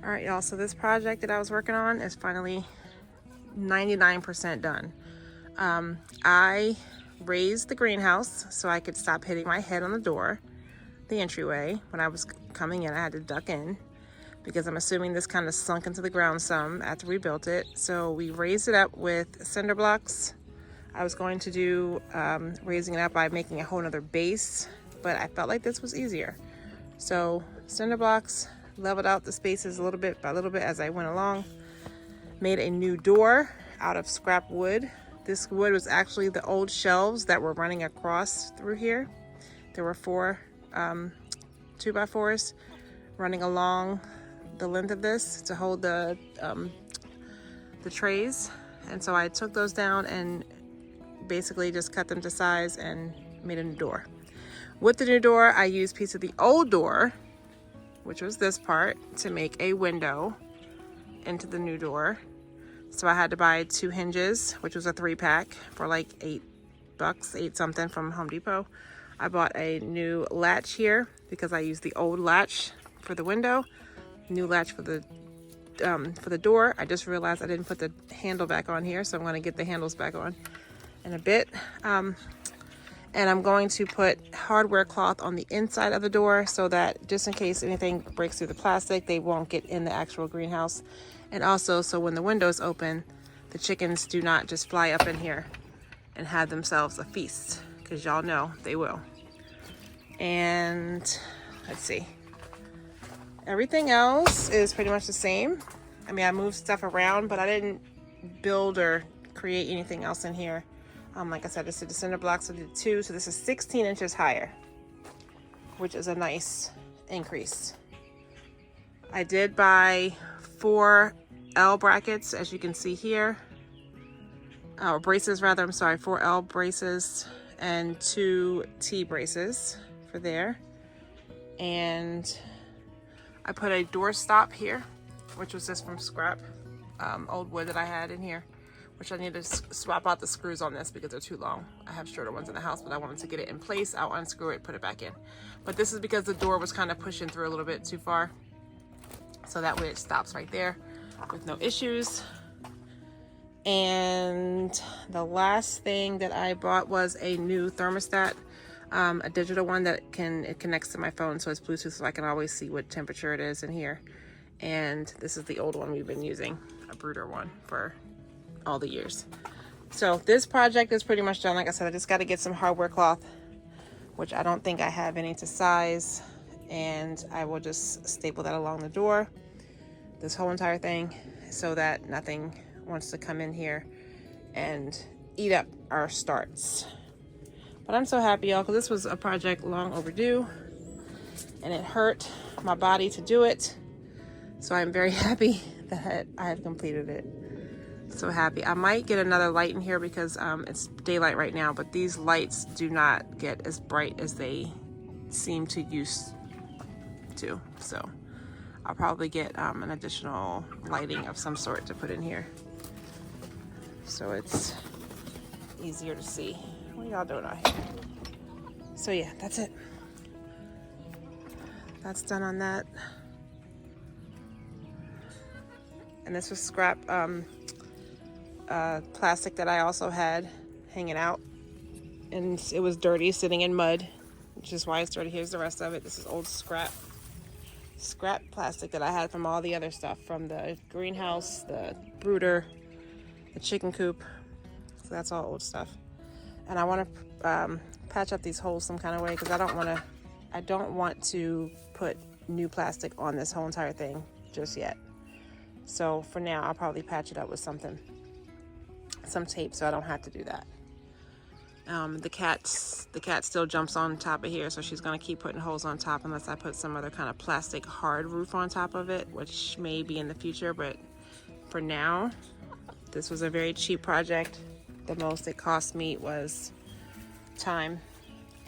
All right, y'all, so this project that I was working on is finally 99% done. I raised the greenhouse so I could stop hitting my head on the door, the entryway. When I was coming in, I had to duck in because I'm assuming this kind of sunk into the ground some after we built it. So we raised it up with cinder blocks. I was going to do raising it up by making a whole nother base, but I felt like this was easier. So cinder blocks, leveled out the spaces a little bit by little bit as I went along. Made a new door out of scrap wood. This wood was actually the old shelves that were running across through here. There were 4 2x4s running along the length of this to hold the trays. And so I took those down and basically just cut them to size and made a new door. With the new door, I used a piece of the old door, which was this part, to make a window into the new door. So I had to buy 2 hinges, which was a 3-pack for like $8, 8 something from Home Depot. I bought a new latch here because I used the old latch for the window, new latch for the door. I just realized I didn't put the handle back on here, so I'm going to get the handles back on in a bit. And I'm going to put hardware cloth on the inside of the door so that just in case anything breaks through the plastic, they won't get in the actual greenhouse. And also so when the window's open, the chickens do not just fly up in here and have themselves a feast, because y'all know they will. And let's see. Everything else is pretty much the same. I mean, I moved stuff around, but I didn't build or create anything else in here. Like I said, I just did the cinder blocks, so I did 2. So this is 16 inches higher, which is a nice increase. I did buy 4 L brackets, as you can see here. Braces rather, I'm sorry, 4 L braces and 2 T braces for there. And I put a door stop here, which was just from scrap, old wood that I had in here, which I need to swap out the screws on this because they're too long. I have shorter ones in the house, but I wanted to get it in place. I'll unscrew it, put it back in. But this is because the door was kind of pushing through a little bit too far. So that way it stops right there with no issues. And the last thing that I bought was a new thermostat, a digital one that it connects to my phone, so it's Bluetooth, so I can always see what temperature it is in here. And this is the old one we've been using, a Brooder one, for all the years. So this project is pretty much done. Like I said, I just got to get some hardware cloth, which I don't think I have any to size, and I will just staple that along the door, this whole entire thing, so that nothing wants to come in here and eat up our starts. But I'm so happy, y'all, because this was a project long overdue, and it hurt my body to do it. So I'm very happy that I have completed it. So happy. I might get another light in here because it's daylight right now, but these lights do not get as bright as they seem to used to. So I'll probably get an additional lighting of some sort to put in here, so it's easier to see. What y'all doing out here? So yeah, that's it. That's done on that. And this was scrap plastic that I also had hanging out, and it was dirty, sitting in mud, which is why it's dirty. Here's the rest of it. This is old scrap plastic that I had from all the other stuff, from the greenhouse, the brooder, the chicken coop. So that's all old stuff. And I want to patch up these holes some kind of way, because I don't want to put new plastic on this whole entire thing just yet. So for now, I'll probably patch it up with something, some tape, so I don't have to do that. The cat still jumps on top of here, so she's gonna keep putting holes on top unless I put some other kind of plastic hard roof on top of it, which may be in the future. But for now, this was a very cheap project. The most it cost me was time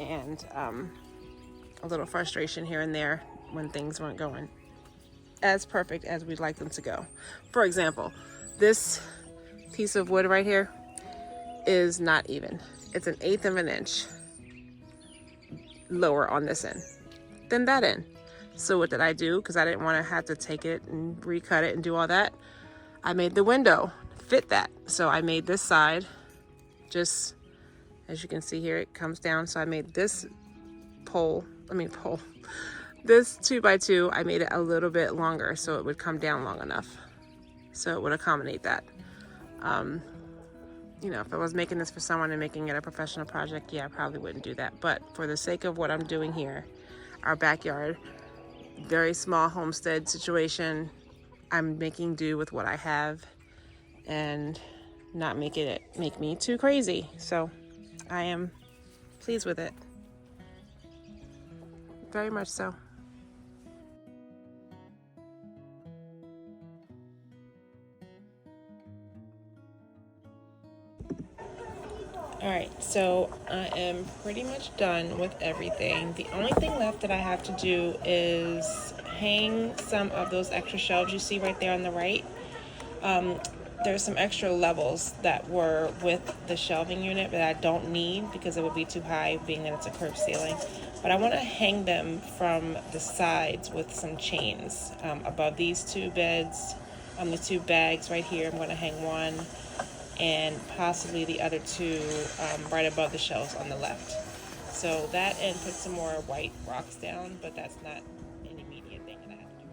and a little frustration here and there when things weren't going as perfect as we'd like them to go. For example, this piece of wood right here is not even. It's 1/8 of an inch lower on this end than that end. So what did I do? Because I didn't want to have to take it and recut it and do all that. I made the window fit that. So I made this side, just as you can see here, it comes down. So I made this pole, this 2x2, I made it a little bit longer so it would come down long enough. So it would accommodate that. You know, if I was making this for someone and making it a professional project, yeah, I probably wouldn't do that. But for the sake of what I'm doing here, our backyard, very small homestead situation, I'm making do with what I have and not making it make me too crazy. So I am pleased with it. Very much so. All right, so I am pretty much done with everything. The only thing left that I have to do is hang some of those extra shelves you see right there on the right. There's some extra levels that were with the shelving unit that I don't need because it would be too high being that it's a curved ceiling. But I want to hang them from the sides with some chains above these two beds, the two bags right here. I'm going to hang one, and possibly the other two right above the shelves on the left. So that, and put some more white rocks down, but that's not an immediate thing that I have to do.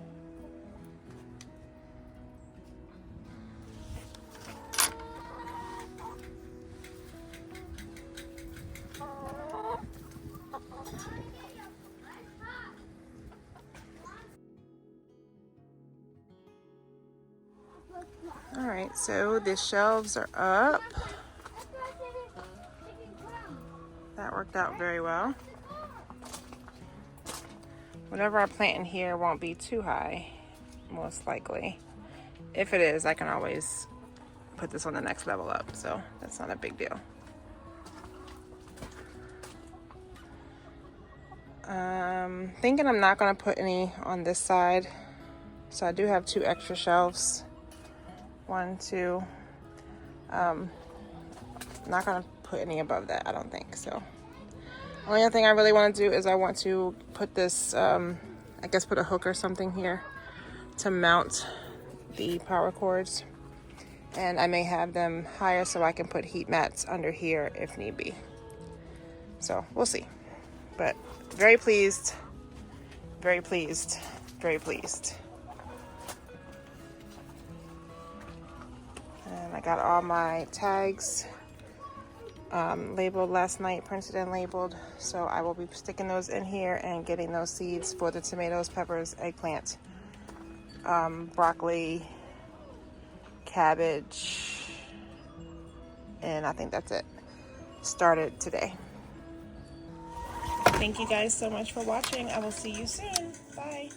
All right, so the shelves are up. That worked out very well. Whatever I plant in here won't be too high, most likely. If it is, I can always put this on the next level up, so that's not a big deal. Thinking I'm not gonna put any on this side. So I do have two extra shelves. 1, 2. Not gonna put any above that, I don't think so. Only other thing I really want to do is I want to put this, I guess put a hook or something here to mount the power cords. And I may have them higher so I can put heat mats under here if need be. So we'll see. But very pleased, very pleased, very pleased. And I got all my tags labeled last night, printed and labeled. So I will be sticking those in here and getting those seeds for the tomatoes, peppers, eggplant, broccoli, cabbage, and I think that's it. Started today. Thank you guys so much for watching. I will see you soon. Bye.